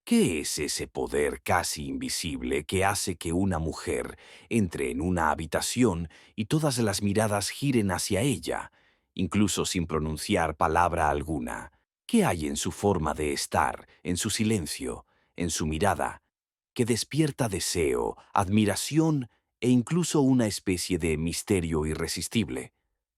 ¿Qué es ese poder casi invisible que hace que una mujer entre en una habitación y todas las miradas giren hacia ella, incluso sin pronunciar palabra alguna? ¿Qué hay en su forma de estar, en su silencio, en su mirada, que despierta deseo, admiración e incluso una especie de misterio irresistible?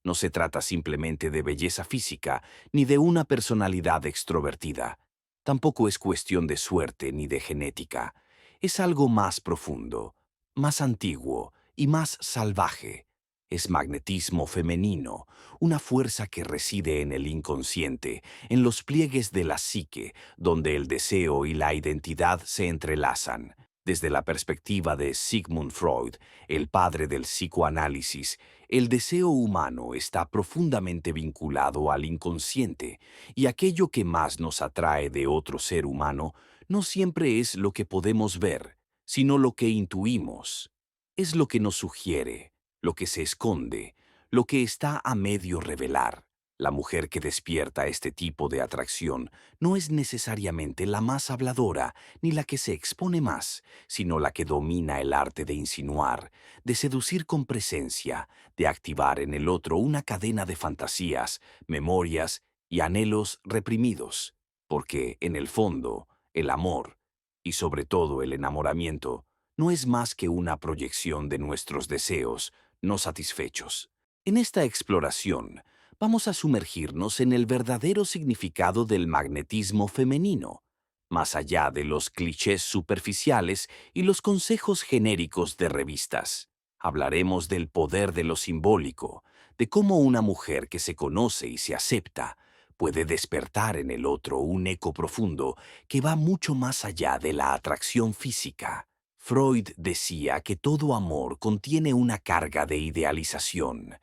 No se trata simplemente de belleza física, ni de una personalidad extrovertida. Tampoco es cuestión de suerte ni de genética. Es algo más profundo, más antiguo y más salvaje. Es magnetismo femenino, una fuerza que reside en el inconsciente, en los pliegues de la psique, donde el deseo y la identidad se entrelazan. Desde la perspectiva de Sigmund Freud, el padre del psicoanálisis, el deseo humano está profundamente vinculado al inconsciente, y aquello que más nos atrae de otro ser humano no siempre es lo que podemos ver, sino lo que intuimos. Es lo que nos sugiere, lo que se esconde, lo que está a medio revelar. La mujer que despierta este tipo de atracción no es necesariamente la más habladora ni la que se expone más, sino la que domina el arte de insinuar, de seducir con presencia, de activar en el otro una cadena de fantasías, memorias y anhelos reprimidos, porque, en el fondo, el amor, y sobre todo el enamoramiento, no es más que una proyección de nuestros deseos no satisfechos. En esta exploración, vamos a sumergirnos en el verdadero significado del magnetismo femenino, más allá de los clichés superficiales y los consejos genéricos de revistas. Hablaremos del poder de lo simbólico, de cómo una mujer que se conoce y se acepta puede despertar en el otro un eco profundo que va mucho más allá de la atracción física. Freud decía que todo amor contiene una carga de idealización.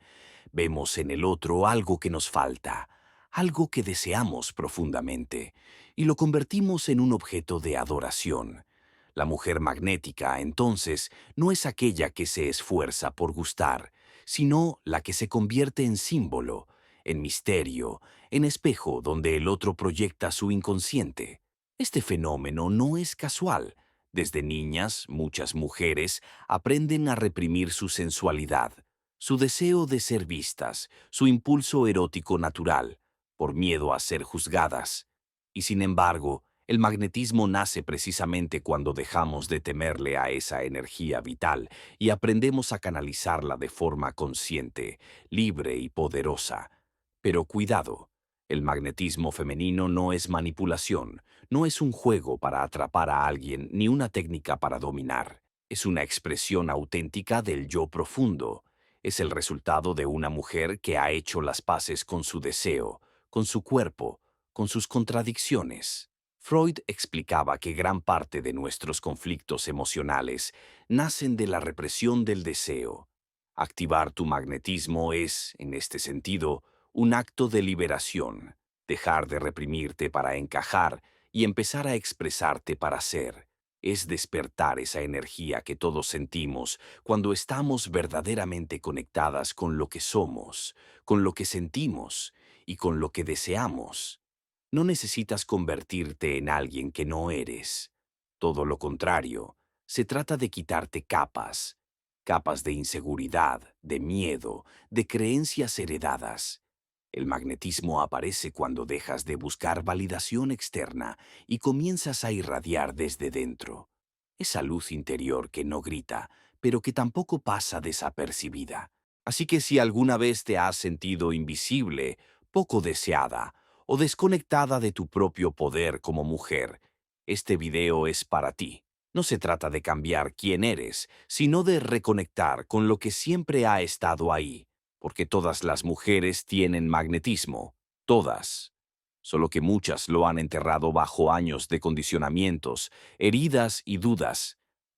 Vemos en el otro algo que nos falta, algo que deseamos profundamente, y lo convertimos en un objeto de adoración. La mujer magnética, entonces, no es aquella que se esfuerza por gustar, sino la que se convierte en símbolo, en misterio, en espejo donde el otro proyecta su inconsciente. Este fenómeno no es casual. Desde niñas, muchas mujeres aprenden a reprimir su sensualidad, su deseo de ser vistas, su impulso erótico natural, por miedo a ser juzgadas. Y sin embargo, el magnetismo nace precisamente cuando dejamos de temerle a esa energía vital y aprendemos a canalizarla de forma consciente, libre y poderosa. Pero cuidado, el magnetismo femenino no es manipulación, no es un juego para atrapar a alguien ni una técnica para dominar. Es una expresión auténtica del yo profundo. Es el resultado de una mujer que ha hecho las paces con su deseo, con su cuerpo, con sus contradicciones. Freud explicaba que gran parte de nuestros conflictos emocionales nacen de la represión del deseo. Activar tu magnetismo es, en este sentido, un acto de liberación, dejar de reprimirte para encajar y empezar a expresarte para ser. Es despertar esa energía que todos sentimos cuando estamos verdaderamente conectadas con lo que somos, con lo que sentimos y con lo que deseamos. No necesitas convertirte en alguien que no eres. Todo lo contrario, se trata de quitarte capas, capas de inseguridad, de miedo, de creencias heredadas. El magnetismo aparece cuando dejas de buscar validación externa y comienzas a irradiar desde dentro. Esa luz interior que no grita, pero que tampoco pasa desapercibida. Así que si alguna vez te has sentido invisible, poco deseada o desconectada de tu propio poder como mujer, este video es para ti. No se trata de cambiar quién eres, sino de reconectar con lo que siempre ha estado ahí, porque todas las mujeres tienen magnetismo, todas. Solo que muchas lo han enterrado bajo años de condicionamientos, heridas y dudas.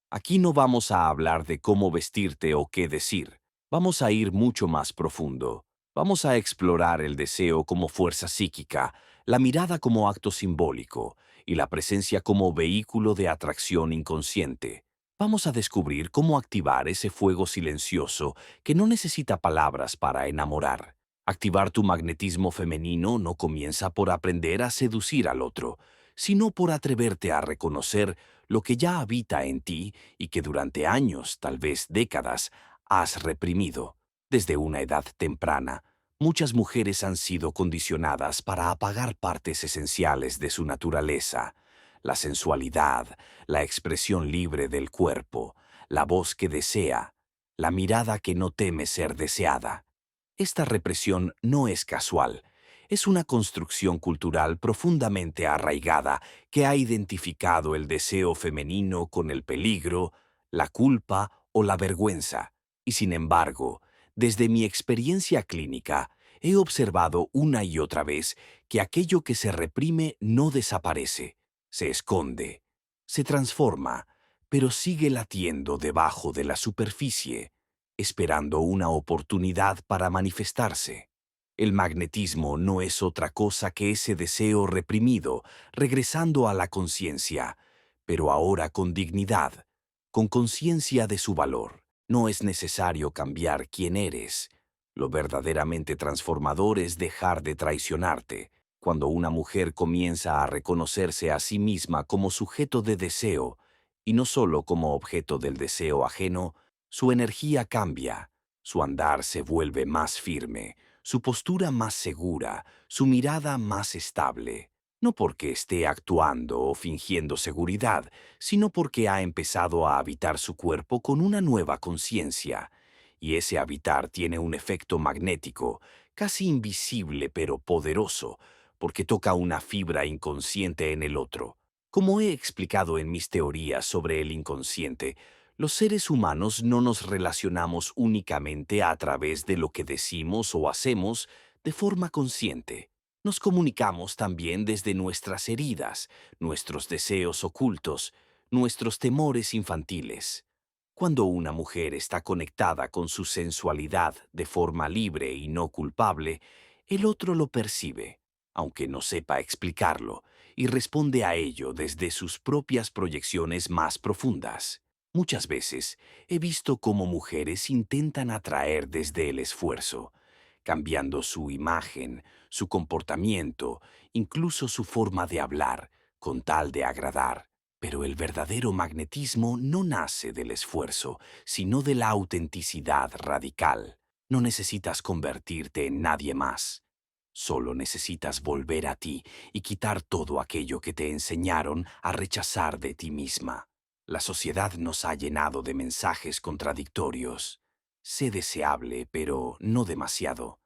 Aquí no vamos a hablar de cómo vestirte o qué decir. Vamos a ir mucho más profundo. Vamos a explorar el deseo como fuerza psíquica, la mirada como acto simbólico y la presencia como vehículo de atracción inconsciente. Vamos a descubrir cómo activar ese fuego silencioso que no necesita palabras para enamorar. Activar tu magnetismo femenino no comienza por aprender a seducir al otro, sino por atreverte a reconocer lo que ya habita en ti y que durante años, tal vez décadas, has reprimido. Desde una edad temprana, muchas mujeres han sido condicionadas para apagar partes esenciales de su naturaleza: la sensualidad, la expresión libre del cuerpo, la voz que desea, la mirada que no teme ser deseada. Esta represión no es casual, es una construcción cultural profundamente arraigada que ha identificado el deseo femenino con el peligro, la culpa o la vergüenza. Y sin embargo, desde mi experiencia clínica, he observado una y otra vez que aquello que se reprime no desaparece, se esconde, se transforma, pero sigue latiendo debajo de la superficie, esperando una oportunidad para manifestarse. El magnetismo no es otra cosa que ese deseo reprimido, regresando a la conciencia, pero ahora con dignidad, con conciencia de su valor. No es necesario cambiar quién eres. Lo verdaderamente transformador es dejar de traicionarte. Cuando una mujer comienza a reconocerse a sí misma como sujeto de deseo, y no solo como objeto del deseo ajeno, su energía cambia, su andar se vuelve más firme, su postura más segura, su mirada más estable. No porque esté actuando o fingiendo seguridad, sino porque ha empezado a habitar su cuerpo con una nueva conciencia. Y ese habitar tiene un efecto magnético, casi invisible pero poderoso, porque toca una fibra inconsciente en el otro. Como he explicado en mis teorías sobre el inconsciente, los seres humanos no nos relacionamos únicamente a través de lo que decimos o hacemos de forma consciente. Nos comunicamos también desde nuestras heridas, nuestros deseos ocultos, nuestros temores infantiles. Cuando una mujer está conectada con su sensualidad de forma libre y no culpable, el otro lo percibe, aunque no sepa explicarlo, y responde a ello desde sus propias proyecciones más profundas. Muchas veces he visto cómo mujeres intentan atraer desde el esfuerzo, cambiando su imagen, su comportamiento, incluso su forma de hablar, con tal de agradar. Pero el verdadero magnetismo no nace del esfuerzo, sino de la autenticidad radical. No necesitas convertirte en nadie más. Solo necesitas volver a ti y quitar todo aquello que te enseñaron a rechazar de ti misma. La sociedad nos ha llenado de mensajes contradictorios. Sé deseable, pero no demasiado.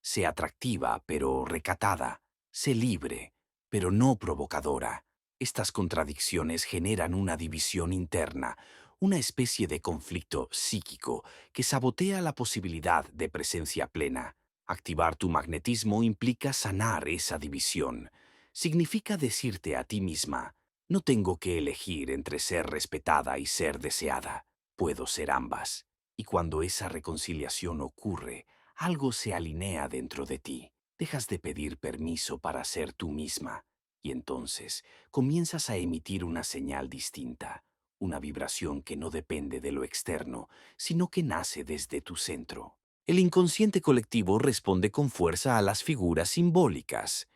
Sé atractiva, pero recatada. Sé libre, pero no provocadora. Estas contradicciones generan una división interna, una especie de conflicto psíquico que sabotea la posibilidad de presencia plena. Activar tu magnetismo implica sanar esa división. Significa decirte a ti misma: no tengo que elegir entre ser respetada y ser deseada. Puedo ser ambas. Y cuando esa reconciliación ocurre, algo se alinea dentro de ti. Dejas de pedir permiso para ser tú misma. Y entonces comienzas a emitir una señal distinta, una vibración que no depende de lo externo, sino que nace desde tu centro. El inconsciente colectivo responde con fuerza a las figuras simbólicas.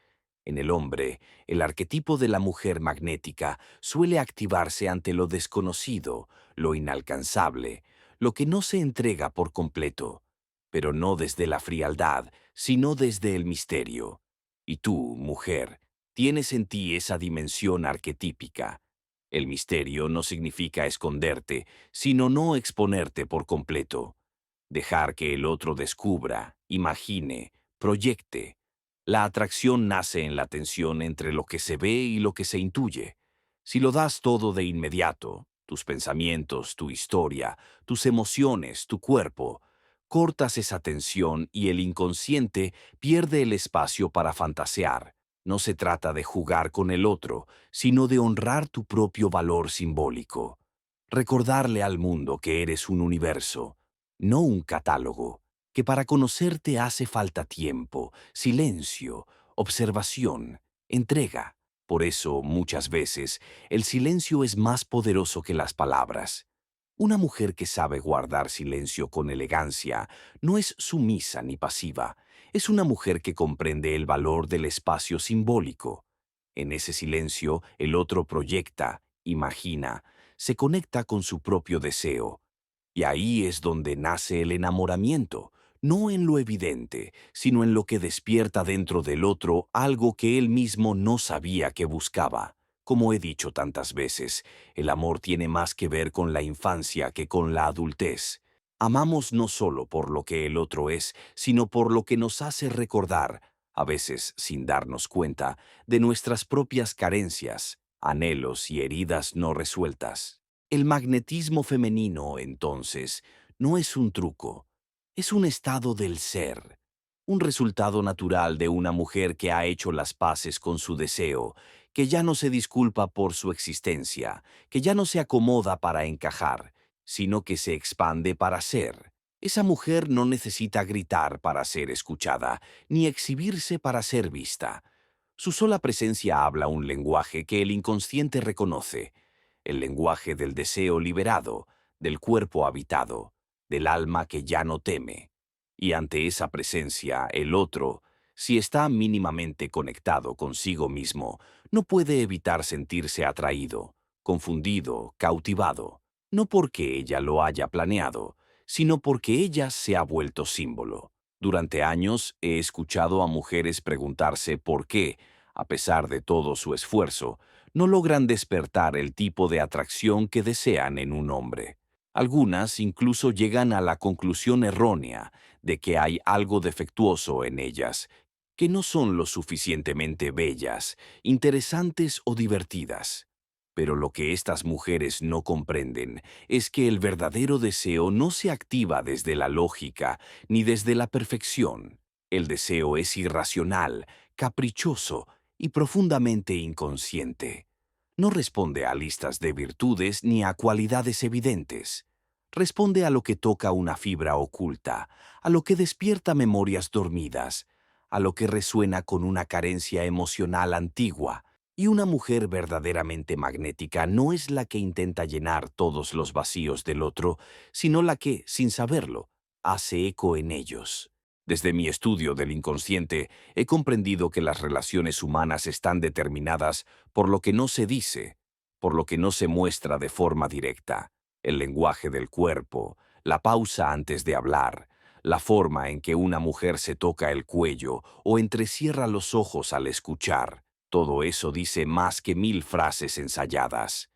En el hombre, el arquetipo de la mujer magnética suele activarse ante lo desconocido, lo inalcanzable, lo que no se entrega por completo, pero no desde la frialdad, sino desde el misterio. Y tú, mujer, tienes en ti esa dimensión arquetípica. El misterio no significa esconderte, sino no exponerte por completo. Dejar que el otro descubra, imagine, proyecte. La atracción nace en la tensión entre lo que se ve y lo que se intuye. Si lo das todo de inmediato, tus pensamientos, tu historia, tus emociones, tu cuerpo, cortas esa tensión y el inconsciente pierde el espacio para fantasear. No se trata de jugar con el otro, sino de honrar tu propio valor simbólico. Recordarle al mundo que eres un universo, no un catálogo, que para conocerte hace falta tiempo, silencio, observación, entrega. Por eso, muchas veces, el silencio es más poderoso que las palabras. Una mujer que sabe guardar silencio con elegancia no es sumisa ni pasiva, es una mujer que comprende el valor del espacio simbólico. En ese silencio, el otro proyecta, imagina, se conecta con su propio deseo. Y ahí es donde nace el enamoramiento, no en lo evidente, sino en lo que despierta dentro del otro algo que él mismo no sabía que buscaba. Como he dicho tantas veces, el amor tiene más que ver con la infancia que con la adultez. Amamos no solo por lo que el otro es, sino por lo que nos hace recordar, a veces sin darnos cuenta, de nuestras propias carencias, anhelos y heridas no resueltas. El magnetismo femenino, entonces, no es un truco, es un estado del ser, un resultado natural de una mujer que ha hecho las paces con su deseo, que ya no se disculpa por su existencia, que ya no se acomoda para encajar, sino que se expande para ser. Esa mujer no necesita gritar para ser escuchada, ni exhibirse para ser vista. Su sola presencia habla un lenguaje que el inconsciente reconoce, el lenguaje del deseo liberado, del cuerpo habitado, del alma que ya no teme. Y ante esa presencia, el otro, si está mínimamente conectado consigo mismo, no puede evitar sentirse atraído, confundido, cautivado, no porque ella lo haya planeado, sino porque ella se ha vuelto símbolo. Durante años he escuchado a mujeres preguntarse por qué, a pesar de todo su esfuerzo, no logran despertar el tipo de atracción que desean en un hombre. Algunas incluso llegan a la conclusión errónea de que hay algo defectuoso en ellas, que no son lo suficientemente bellas, interesantes o divertidas. Pero lo que estas mujeres no comprenden es que el verdadero deseo no se activa desde la lógica ni desde la perfección. El deseo es irracional, caprichoso y profundamente inconsciente. No responde a listas de virtudes ni a cualidades evidentes. Responde a lo que toca una fibra oculta, a lo que despierta memorias dormidas, a lo que resuena con una carencia emocional antigua. Y una mujer verdaderamente magnética no es la que intenta llenar todos los vacíos del otro, sino la que, sin saberlo, hace eco en ellos. Desde mi estudio del inconsciente, he comprendido que las relaciones humanas están determinadas por lo que no se dice, por lo que no se muestra de forma directa, el lenguaje del cuerpo, la pausa antes de hablar, la forma en que una mujer se toca el cuello o entrecierra los ojos al escuchar. Todo eso dice más que 1000 frases ensayadas.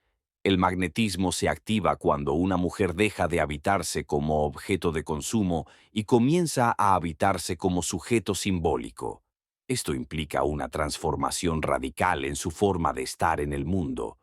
El magnetismo se activa cuando una mujer deja de habitarse como objeto de consumo y comienza a habitarse como sujeto simbólico. Esto implica una transformación radical en su forma de estar en el mundo.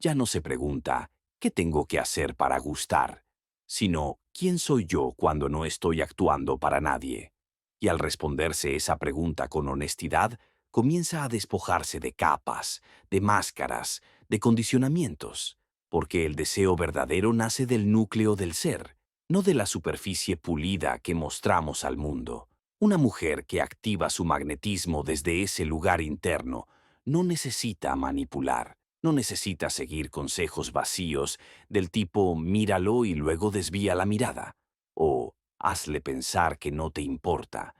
Ya no se pregunta, ¿qué tengo que hacer para gustar?, sino, ¿quién soy yo cuando no estoy actuando para nadie? Y al responderse esa pregunta con honestidad, comienza a despojarse de capas, de máscaras, de condicionamientos, porque el deseo verdadero nace del núcleo del ser, no de la superficie pulida que mostramos al mundo. Una mujer que activa su magnetismo desde ese lugar interno no necesita manipular, no necesita seguir consejos vacíos del tipo míralo y luego desvía la mirada, o hazle pensar que no te importa,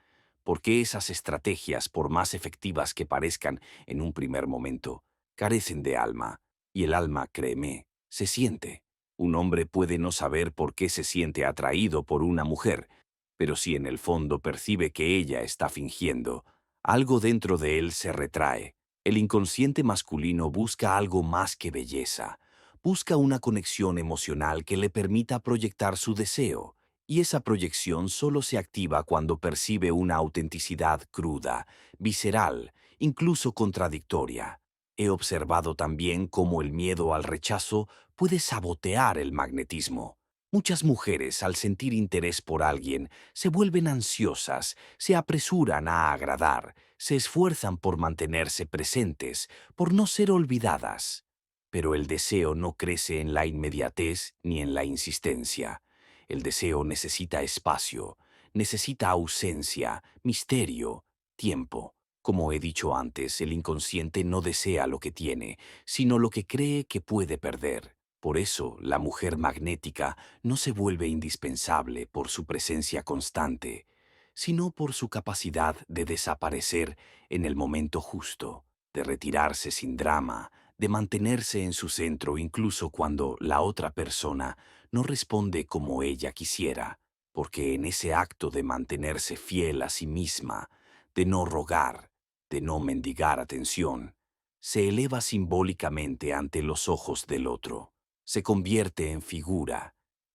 porque esas estrategias, por más efectivas que parezcan en un primer momento, carecen de alma, y el alma, créeme, se siente. Un hombre puede no saber por qué se siente atraído por una mujer, pero si en el fondo percibe que ella está fingiendo, algo dentro de él se retrae. El inconsciente masculino busca algo más que belleza. Busca una conexión emocional que le permita proyectar su deseo, y esa proyección solo se activa cuando percibe una autenticidad cruda, visceral, incluso contradictoria. He observado también cómo el miedo al rechazo puede sabotear el magnetismo. Muchas mujeres, al sentir interés por alguien, se vuelven ansiosas, se apresuran a agradar, se esfuerzan por mantenerse presentes, por no ser olvidadas. Pero el deseo no crece en la inmediatez ni en la insistencia. El deseo necesita espacio, necesita ausencia, misterio, tiempo. Como he dicho antes, el inconsciente no desea lo que tiene, sino lo que cree que puede perder. Por eso, la mujer magnética no se vuelve indispensable por su presencia constante, sino por su capacidad de desaparecer en el momento justo, de retirarse sin drama, de mantenerse en su centro incluso cuando la otra persona no responde como ella quisiera, porque en ese acto de mantenerse fiel a sí misma, de no rogar, de no mendigar atención, se eleva simbólicamente ante los ojos del otro, se convierte en figura,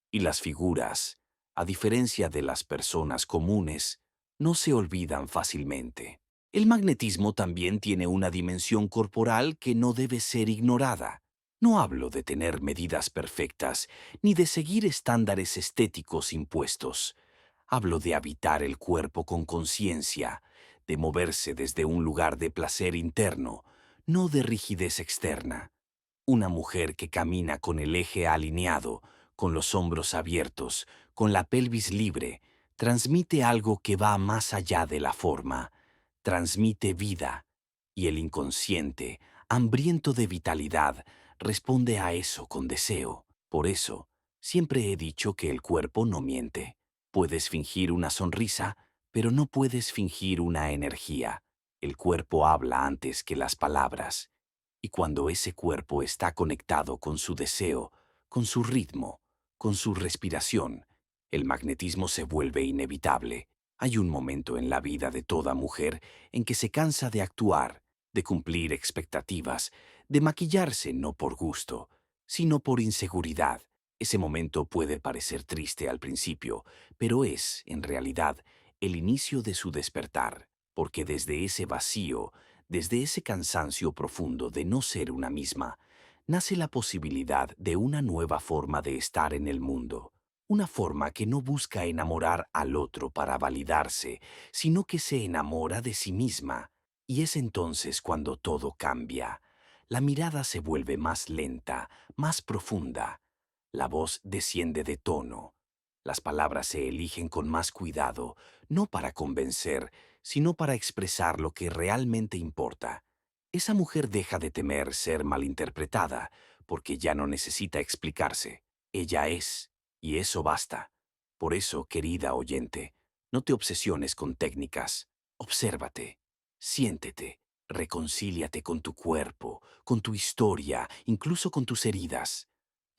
y las figuras, a diferencia de las personas comunes, no se olvidan fácilmente. El magnetismo también tiene una dimensión corporal que no debe ser ignorada. No hablo de tener medidas perfectas, ni de seguir estándares estéticos impuestos. Hablo de habitar el cuerpo con conciencia, de moverse desde un lugar de placer interno, no de rigidez externa. Una mujer que camina con el eje alineado, con los hombros abiertos, con la pelvis libre, transmite algo que va más allá de la forma. Transmite vida, y el inconsciente, hambriento de vitalidad, responde a eso con deseo. Por eso, siempre he dicho que el cuerpo no miente. Puedes fingir una sonrisa, pero no puedes fingir una energía. El cuerpo habla antes que las palabras. Y cuando ese cuerpo está conectado con su deseo, con su ritmo, con su respiración, el magnetismo se vuelve inevitable. Hay un momento en la vida de toda mujer en que se cansa de actuar, de cumplir expectativas, de maquillarse no por gusto, sino por inseguridad. Ese momento puede parecer triste al principio, pero es, en realidad, el inicio de su despertar, porque desde ese vacío, desde ese cansancio profundo de no ser una misma, nace la posibilidad de una nueva forma de estar en el mundo. Una forma que no busca enamorar al otro para validarse, sino que se enamora de sí misma. Y es entonces cuando todo cambia. La mirada se vuelve más lenta, más profunda. La voz desciende de tono. Las palabras se eligen con más cuidado, no para convencer, sino para expresar lo que realmente importa. Esa mujer deja de temer ser malinterpretada, porque ya no necesita explicarse. Ella es, y eso basta. Por eso, querida oyente, no te obsesiones con técnicas. Obsérvate, siéntete, reconcíliate con tu cuerpo, con tu historia, incluso con tus heridas.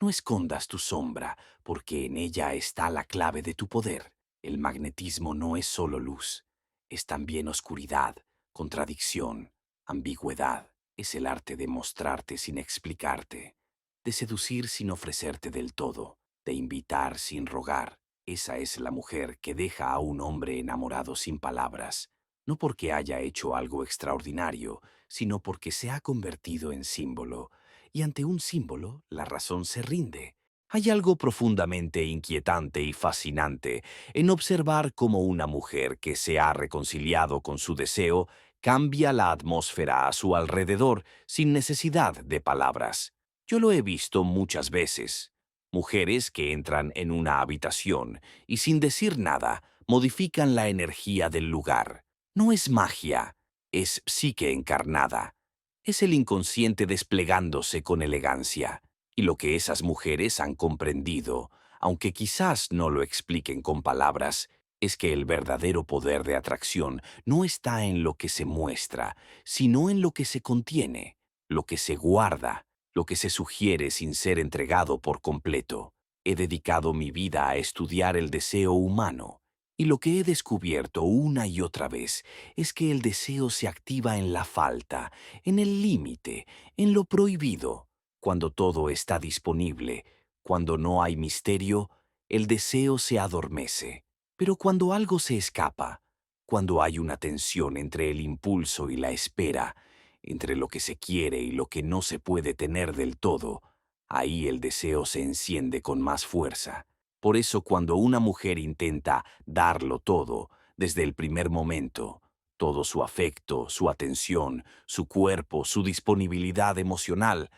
No escondas tu sombra, porque en ella está la clave de tu poder. El magnetismo no es solo luz, es también oscuridad, contradicción, ambigüedad. Es el arte de mostrarte sin explicarte, de seducir sin ofrecerte del todo, de invitar sin rogar. Esa es la mujer que deja a un hombre enamorado sin palabras, no porque haya hecho algo extraordinario, sino porque se ha convertido en símbolo, y ante un símbolo la razón se rinde. Hay algo profundamente inquietante y fascinante en observar cómo una mujer que se ha reconciliado con su deseo cambia la atmósfera a su alrededor sin necesidad de palabras. Yo lo he visto muchas veces. Mujeres que entran en una habitación y sin decir nada modifican la energía del lugar. No es magia, es psique encarnada. Es el inconsciente desplegándose con elegancia. Y lo que esas mujeres han comprendido, aunque quizás no lo expliquen con palabras, es que el verdadero poder de atracción no está en lo que se muestra, sino en lo que se contiene, lo que se guarda, lo que se sugiere sin ser entregado por completo. He dedicado mi vida a estudiar el deseo humano, y lo que he descubierto una y otra vez es que el deseo se activa en la falta, en el límite, en lo prohibido. Cuando todo está disponible, cuando no hay misterio, el deseo se adormece. Pero cuando algo se escapa, cuando hay una tensión entre el impulso y la espera, entre lo que se quiere y lo que no se puede tener del todo, ahí el deseo se enciende con más fuerza. Por eso cuando una mujer intenta darlo todo, desde el primer momento, todo su afecto, su atención, su cuerpo, su disponibilidad emocional,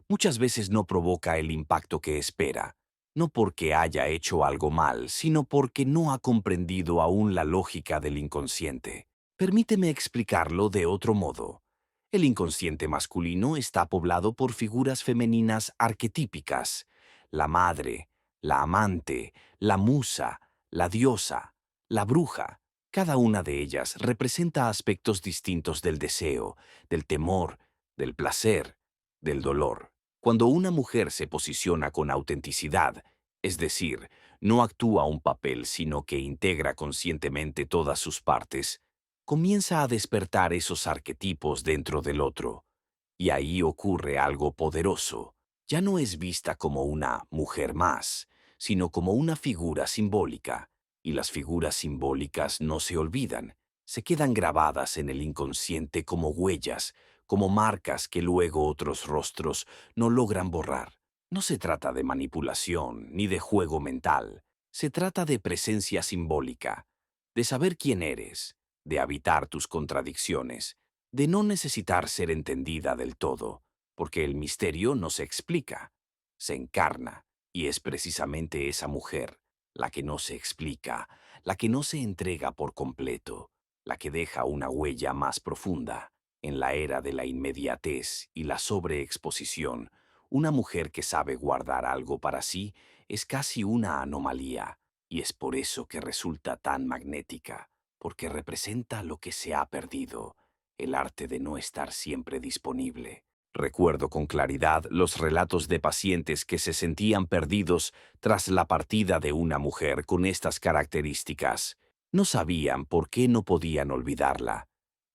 muchas veces no provoca el impacto que espera, no porque haya hecho algo mal, sino porque no ha comprendido aún la lógica del inconsciente. Permíteme explicarlo de otro modo. El inconsciente masculino está poblado por figuras femeninas arquetípicas: la madre, la amante, la musa, la diosa, la bruja. Cada una de ellas representa aspectos distintos del deseo, del temor, del placer, del dolor. Cuando una mujer se posiciona con autenticidad, es decir, no actúa un papel sino que integra conscientemente todas sus partes, comienza a despertar esos arquetipos dentro del otro. Y ahí ocurre algo poderoso. Ya no es vista como una mujer más, sino como una figura simbólica. Y las figuras simbólicas no se olvidan, se quedan grabadas en el inconsciente como huellas, como marcas que luego otros rostros no logran borrar. No se trata de manipulación ni de juego mental, se trata de presencia simbólica, de saber quién eres, de habitar tus contradicciones, de no necesitar ser entendida del todo, porque el misterio no se explica, se encarna, y es precisamente esa mujer, la que no se explica, la que no se entrega por completo, la que deja una huella más profunda. En la era de la inmediatez y la sobreexposición, una mujer que sabe guardar algo para sí es casi una anomalía, y es por eso que resulta tan magnética, porque representa lo que se ha perdido, el arte de no estar siempre disponible. Recuerdo con claridad los relatos de pacientes que se sentían perdidos tras la partida de una mujer con estas características. No sabían por qué no podían olvidarla.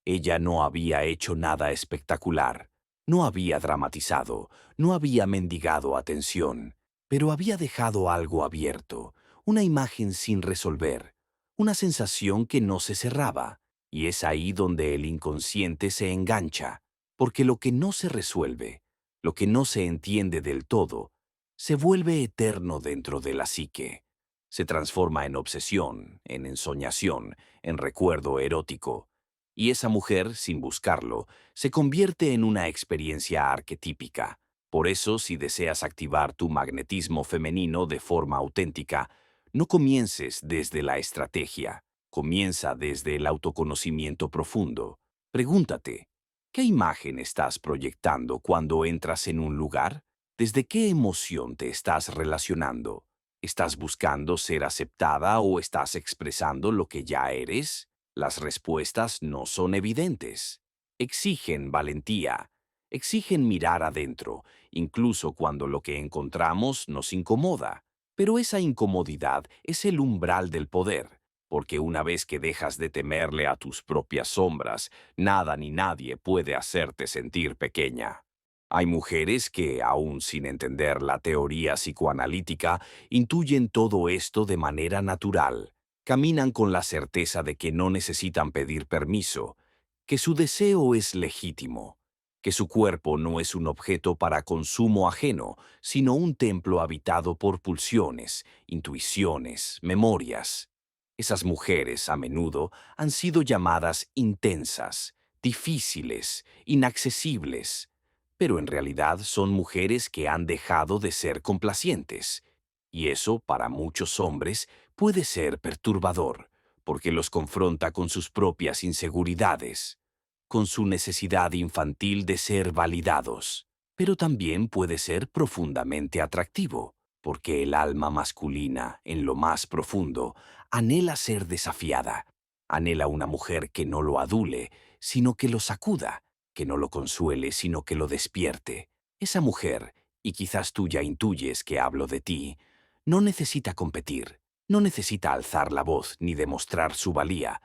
Ella no había hecho nada espectacular, no había dramatizado, no había mendigado atención, pero había dejado algo abierto, una imagen sin resolver, una sensación que no se cerraba, y es ahí donde el inconsciente se engancha, porque lo que no se resuelve, lo que no se entiende del todo, se vuelve eterno dentro de la psique. Se transforma en obsesión, en ensoñación, en recuerdo erótico. Y esa mujer, sin buscarlo, se convierte en una experiencia arquetípica. Por eso, si deseas activar tu magnetismo femenino de forma auténtica, no comiences desde la estrategia, comienza desde el autoconocimiento profundo. Pregúntate, ¿qué imagen estás proyectando cuando entras en un lugar? ¿Desde qué emoción te estás relacionando? ¿Estás buscando ser aceptada o estás expresando lo que ya eres? Las respuestas no son evidentes. Exigen valentía, exigen mirar adentro, incluso cuando lo que encontramos nos incomoda. Pero esa incomodidad es el umbral del poder, porque una vez que dejas de temerle a tus propias sombras, nada ni nadie puede hacerte sentir pequeña. Hay mujeres que, aún sin entender la teoría psicoanalítica, intuyen todo esto de manera natural. Caminan con la certeza de que no necesitan pedir permiso, que su deseo es legítimo, que su cuerpo no es un objeto para consumo ajeno, sino un templo habitado por pulsiones, intuiciones, memorias. Esas mujeres, a menudo, han sido llamadas intensas, difíciles, inaccesibles, pero en realidad son mujeres que han dejado de ser complacientes. Y eso, para muchos hombres, puede ser perturbador, porque los confronta con sus propias inseguridades, con su necesidad infantil de ser validados. Pero también puede ser profundamente atractivo, porque el alma masculina, en lo más profundo, anhela ser desafiada, anhela una mujer que no lo adule, sino que lo sacuda, que no lo consuele, sino que lo despierte. Esa mujer, y quizás tú ya intuyes que hablo de ti, no necesita competir, no necesita alzar la voz ni demostrar su valía.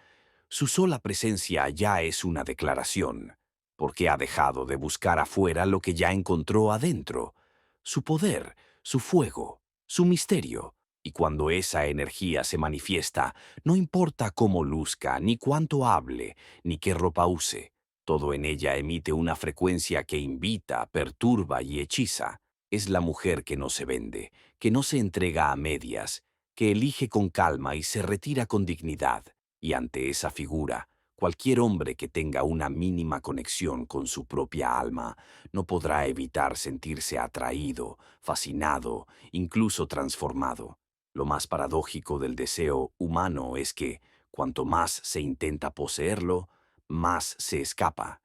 Su sola presencia ya es una declaración, porque ha dejado de buscar afuera lo que ya encontró adentro, su poder, su fuego, su misterio. Y cuando esa energía se manifiesta, no importa cómo luzca, ni cuánto hable, ni qué ropa use, todo en ella emite una frecuencia que invita, perturba y hechiza. Es la mujer que no se vende, que no se entrega a medias, que elige con calma y se retira con dignidad. Y ante esa figura, cualquier hombre que tenga una mínima conexión con su propia alma no podrá evitar sentirse atraído, fascinado, incluso transformado. Lo más paradójico del deseo humano es que, cuanto más se intenta poseerlo, más se escapa.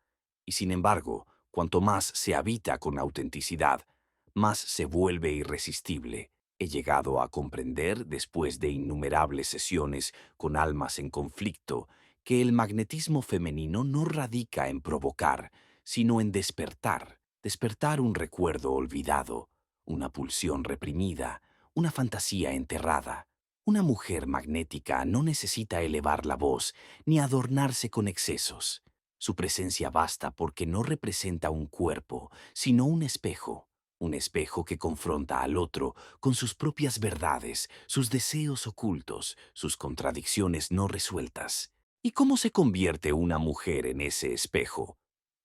Y sin embargo, cuanto más se habita con autenticidad, más se vuelve irresistible. He llegado a comprender, después de innumerables sesiones con almas en conflicto, que el magnetismo femenino no radica en provocar, sino en despertar, despertar un recuerdo olvidado, una pulsión reprimida, una fantasía enterrada. Una mujer magnética no necesita elevar la voz ni adornarse con excesos. Su presencia basta porque no representa un cuerpo, sino un espejo que confronta al otro con sus propias verdades, sus deseos ocultos, sus contradicciones no resueltas. ¿Y cómo se convierte una mujer en ese espejo?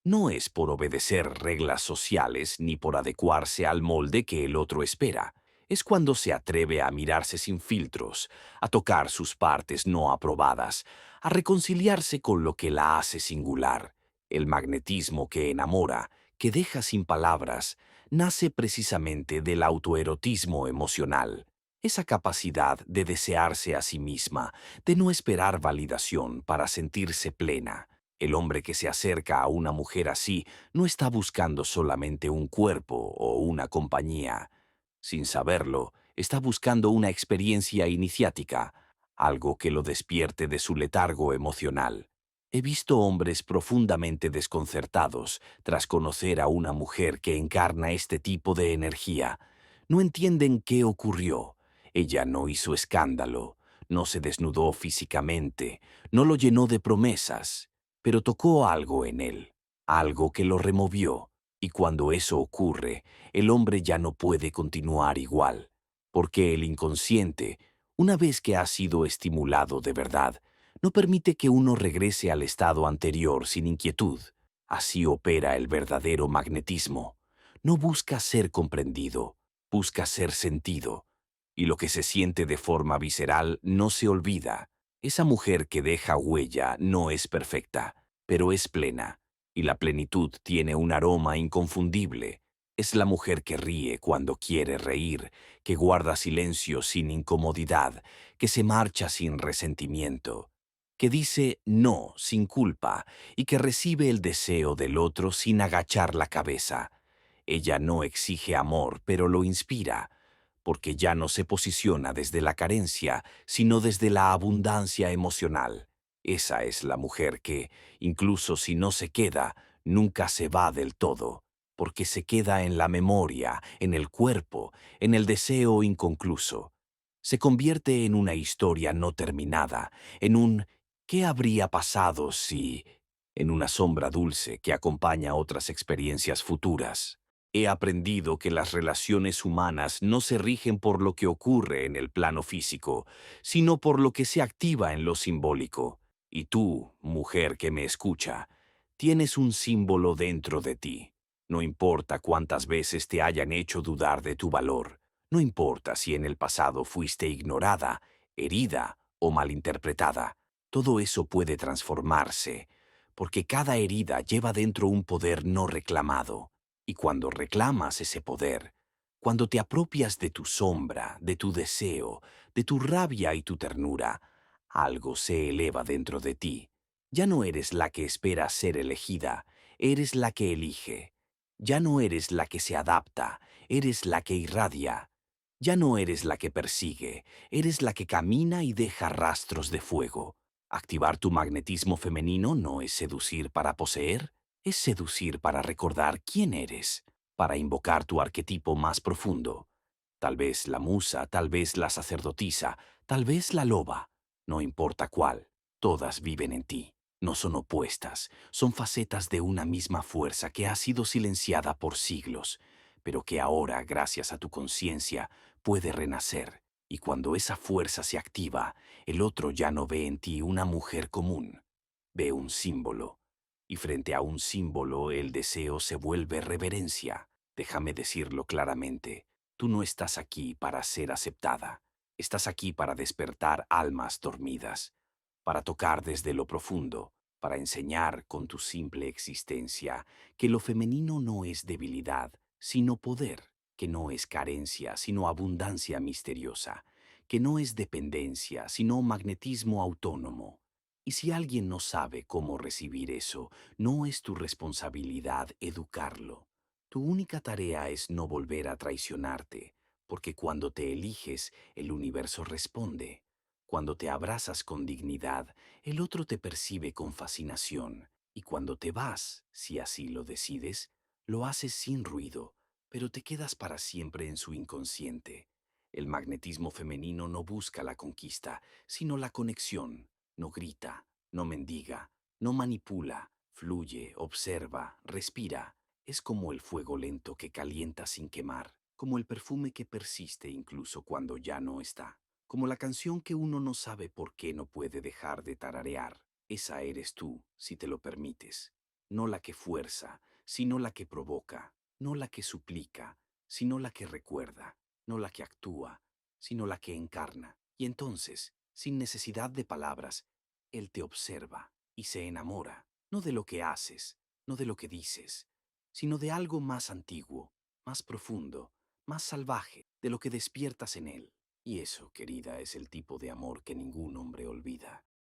No es por obedecer reglas sociales ni por adecuarse al molde que el otro espera. Es cuando se atreve a mirarse sin filtros, a tocar sus partes no aprobadas, a reconciliarse con lo que la hace singular. El magnetismo que enamora, que deja sin palabras, nace precisamente del autoerotismo emocional, esa capacidad de desearse a sí misma, de no esperar validación para sentirse plena. El hombre que se acerca a una mujer así no está buscando solamente un cuerpo o una compañía. Sin saberlo, está buscando una experiencia iniciática, algo que lo despierte de su letargo emocional. He visto hombres profundamente desconcertados tras conocer a una mujer que encarna este tipo de energía. No entienden qué ocurrió. Ella no hizo escándalo, no se desnudó físicamente, no lo llenó de promesas, pero tocó algo en él, algo que lo removió, y cuando eso ocurre, el hombre ya no puede continuar igual, porque el inconsciente, una vez que ha sido estimulado de verdad, no permite que uno regrese al estado anterior sin inquietud. Así opera el verdadero magnetismo. No busca ser comprendido, busca ser sentido. Y lo que se siente de forma visceral no se olvida. Esa mujer que deja huella no es perfecta, pero es plena. Y la plenitud tiene un aroma inconfundible. Es la mujer que ríe cuando quiere reír, que guarda silencio sin incomodidad, que se marcha sin resentimiento, que dice no sin culpa y que recibe el deseo del otro sin agachar la cabeza. Ella no exige amor, pero lo inspira, porque ya no se posiciona desde la carencia, sino desde la abundancia emocional. Esa es la mujer que, incluso si no se queda, nunca se va del todo, porque se queda en la memoria, en el cuerpo, en el deseo inconcluso. Se convierte en una historia no terminada, en un ¿qué habría pasado si? En una sombra dulce que acompaña otras experiencias futuras. He aprendido que las relaciones humanas no se rigen por lo que ocurre en el plano físico, sino por lo que se activa en lo simbólico. Y tú, mujer que me escucha, tienes un símbolo dentro de ti. No importa cuántas veces te hayan hecho dudar de tu valor, no importa si en el pasado fuiste ignorada, herida o malinterpretada, todo eso puede transformarse, porque cada herida lleva dentro un poder no reclamado. Y cuando reclamas ese poder, cuando te apropias de tu sombra, de tu deseo, de tu rabia y tu ternura, algo se eleva dentro de ti. Ya no eres la que espera ser elegida, eres la que elige. Ya no eres la que se adapta, eres la que irradia. Ya no eres la que persigue, eres la que camina y deja rastros de fuego. Activar tu magnetismo femenino no es seducir para poseer, es seducir para recordar quién eres, para invocar tu arquetipo más profundo. Tal vez la musa, tal vez la sacerdotisa, tal vez la loba, no importa cuál, todas viven en ti. No son opuestas, son facetas de una misma fuerza que ha sido silenciada por siglos, pero que ahora, gracias a tu conciencia, puede renacer. Y cuando esa fuerza se activa, el otro ya no ve en ti una mujer común, ve un símbolo. Y frente a un símbolo el deseo se vuelve reverencia. Déjame decirlo claramente, tú no estás aquí para ser aceptada, estás aquí para despertar almas dormidas, para tocar desde lo profundo, para enseñar con tu simple existencia que lo femenino no es debilidad, sino poder, que no es carencia, sino abundancia misteriosa, que no es dependencia, sino magnetismo autónomo. Y si alguien no sabe cómo recibir eso, no es tu responsabilidad educarlo. Tu única tarea es no volver a traicionarte, porque cuando te eliges, el universo responde. Cuando te abrazas con dignidad, el otro te percibe con fascinación. Y cuando te vas, si así lo decides, lo haces sin ruido, pero te quedas para siempre en su inconsciente. El magnetismo femenino no busca la conquista, sino la conexión. No grita, no mendiga, no manipula, fluye, observa, respira. Es como el fuego lento que calienta sin quemar, como el perfume que persiste incluso cuando ya no está, como la canción que uno no sabe por qué no puede dejar de tararear. Esa eres tú, si te lo permites. No la que fuerza, sino la que provoca, no la que suplica, sino la que recuerda, no la que actúa, sino la que encarna. Y entonces, sin necesidad de palabras, él te observa y se enamora, no de lo que haces, no de lo que dices, sino de algo más antiguo, más profundo, más salvaje, de lo que despiertas en él. Y eso, querida, es el tipo de amor que ningún hombre olvida.